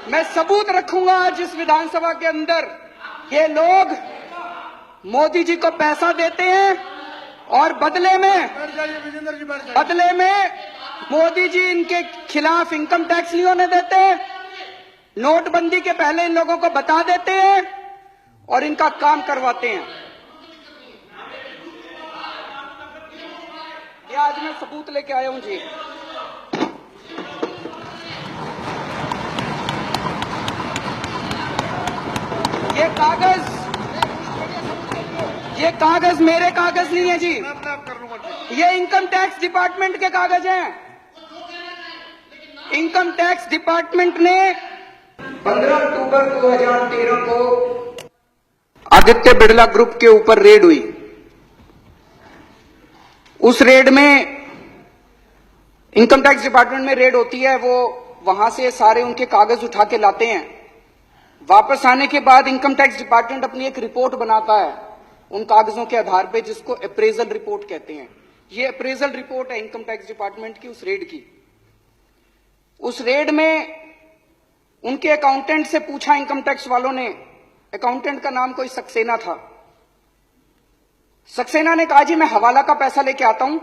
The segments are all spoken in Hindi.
मैं सबूत रखूंगा आज इस विधानसभा के अंदर। ये लोग मोदी जी को पैसा देते हैं और बदले में मोदी जी इनके खिलाफ इनकम टैक्स नहीं होने देते, नोटबंदी के पहले इन लोगों को बता देते हैं और इनका काम करवाते हैं। ये आज मैं सबूत लेके आया हूं जी। ये कागज मेरे कागज नहीं है जी, ये इनकम टैक्स डिपार्टमेंट के कागज हैं। इनकम टैक्स डिपार्टमेंट ने 15 अक्टूबर 2013 को आदित्य बिड़ला ग्रुप के ऊपर रेड हुई। उस रेड में इनकम टैक्स डिपार्टमेंट में रेड होती है, वो वहां से सारे उनके कागज उठा के लाते हैं। वापस आने के बाद इनकम टैक्स डिपार्टमेंट अपनी एक रिपोर्ट बनाता है उन कागजों के आधार पे, जिसको अप्रेजल रिपोर्ट कहते हैं। ये अप्रेजल रिपोर्ट है इनकम टैक्स डिपार्टमेंट की उस रेड की। उस रेड में उनके अकाउंटेंट से पूछा इनकम टैक्स वालों ने, अकाउंटेंट का नाम कोई सक्सेना था। सक्सेना ने कहा जी मैं हवाला का पैसा लेके आता हूं,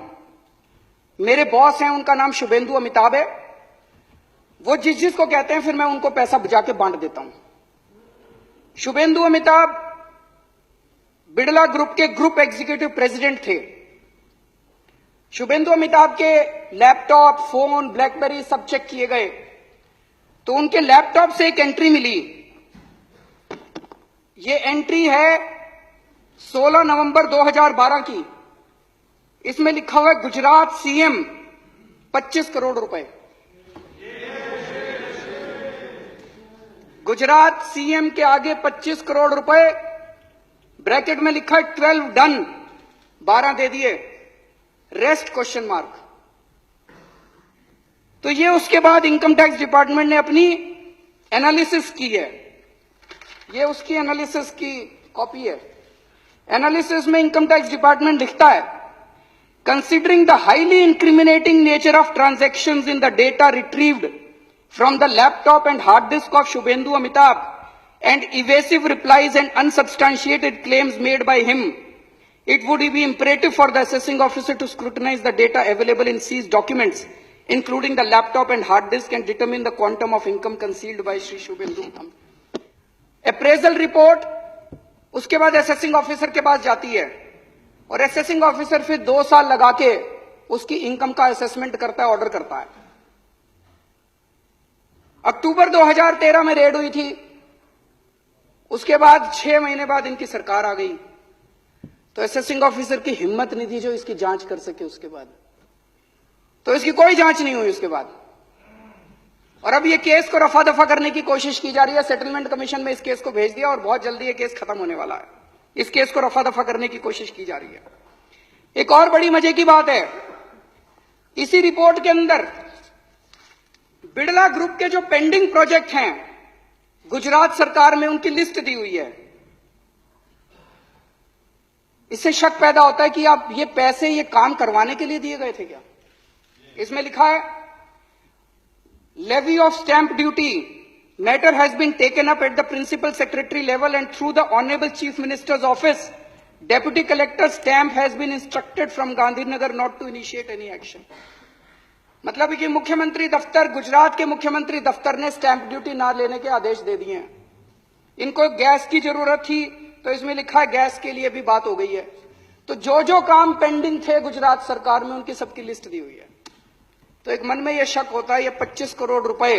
मेरे बॉस हैं उनका नाम शुभेंदु अमिताभ है, वो जिसको कहते हैं फिर मैं उनको पैसा जाके बांट देता हूं। शुभेंदु अमिताभ बिड़ला ग्रुप के ग्रुप एग्जीक्यूटिव प्रेसिडेंट थे। शुभेंदु अमिताभ के लैपटॉप, फोन, ब्लैकबेरी सब चेक किए गए तो उनके लैपटॉप से एक एंट्री मिली। ये एंट्री है 16 नवंबर 2012 की। इसमें लिखा हुआ है गुजरात सीएम 25 करोड़ रुपए। गुजरात सीएम के आगे 25 करोड़ रुपए, ब्रैकेट में लिखा है 12 डन, 12 दे दिए, रेस्ट क्वेश्चन मार्क। तो ये उसके बाद इनकम टैक्स डिपार्टमेंट ने अपनी एनालिसिस की है। ये उसकी एनालिसिस की कॉपी है। एनालिसिस में इनकम टैक्स डिपार्टमेंट लिखता है, considering the highly incriminating nature of transactions in the data retrieved from the laptop and hard disk of Shubhendu Amitabh and evasive replies and unsubstantiated claims made by him, it would be imperative for the assessing officer to scrutinize the data available in seized documents, including the laptop and hard disk, and determine the quantum of income concealed by Shri Shubhendu. Appraisal report उसके बाद असेसिंग ऑफिसर के पास जाती है और असेसिंग ऑफिसर फिर 2 साल लगा के उसकी इनकम का असेसमेंट करता है, ऑर्डर करता है। अक्टूबर 2013 में रेड हुई थी। उसके बाद 6 महीने बाद इनकी सरकार आ गई तो असेसिंग ऑफिसर की हिम्मत नहीं थी जो इसकी जांच कर सके। उसके बाद तो इसकी कोई जांच नहीं हुई उसके बाद। और अब ये केस को रफा दफा करने की कोशिश की जा रही है। सेटलमेंट कमीशन में इस केस को भेज दिया और बहुत जल्दी ये केस खत्म होने वाला है। इस केस को रफा दफा करने की कोशिश की जा रही है। एक और बड़ी मजे की बात है, इसी रिपोर्ट के अंदर बिड़ला ग्रुप के जो पेंडिंग प्रोजेक्ट हैं गुजरात सरकार में, उनकी लिस्ट दी हुई है। इससे शक पैदा होता है कि आप ये पैसे ये काम करवाने के लिए दिए गए थे क्या? इसमें लिखा है, levy of stamp duty matter has been taken up at the principal secretary level and through the honourable chief minister's office, deputy collector stamp has been instructed from Gandhinagar not to initiate any action. मतलब कि मुख्यमंत्री दफ्तर, गुजरात के मुख्यमंत्री दफ्तर ने स्टैंप ड्यूटी ना लेने के आदेश दे दिए हैं। इनको गैस की जरूरत थी तो इसमें लिखा है गैस के लिए भी बात हो गई है। तो जो जो काम पेंडिंग थे गुजरात सरकार में उनकी सबकी लिस्ट दी हुई है। तो एक मन में यह शक होता है ये 25 करोड़ रुपए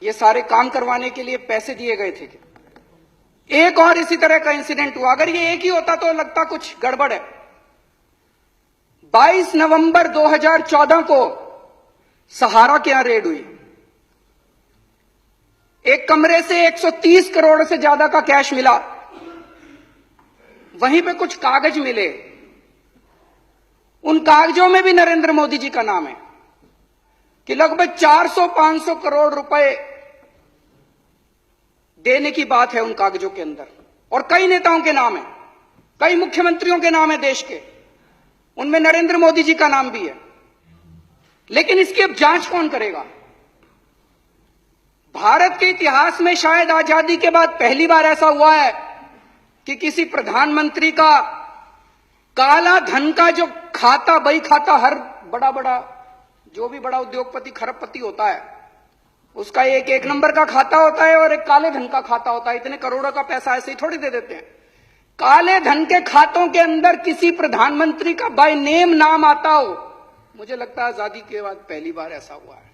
ये सारे काम करवाने के लिए पैसे दिए गए थे। एक और इसी तरह का इंसिडेंट हुआ। अगर ये एक ही होता तो लगता कुछ गड़बड़ है। 22 नवंबर 2014 को सहारा के यहां रेड हुई। एक कमरे से 130 करोड़ से ज्यादा का कैश मिला। वहीं पे कुछ कागज मिले, उन कागजों में भी नरेंद्र मोदी जी का नाम है कि लगभग 400-500 करोड़ रुपए देने की बात है उन कागजों के अंदर। और कई नेताओं के नाम है, कई मुख्यमंत्रियों के नाम है देश के, उनमें नरेंद्र मोदी जी का नाम भी है। लेकिन इसकी अब जांच कौन करेगा? भारत के इतिहास में शायद आजादी के बाद पहली बार ऐसा हुआ है कि किसी प्रधानमंत्री का काला धन का जो खाता, बही खाता, हर बड़ा जो भी बड़ा उद्योगपति, खरबपति होता है, उसका एक नंबर का खाता होता है और एक काले धन का खाता होता है। इतने करोड़ों का पैसा ऐसे ही थोड़ी दे देते हैं। काले धन के खातों के अंदर किसी प्रधानमंत्री का बाय नेम नाम आता हो, मुझे लगता है आजादी के बाद पहली बार ऐसा हुआ है।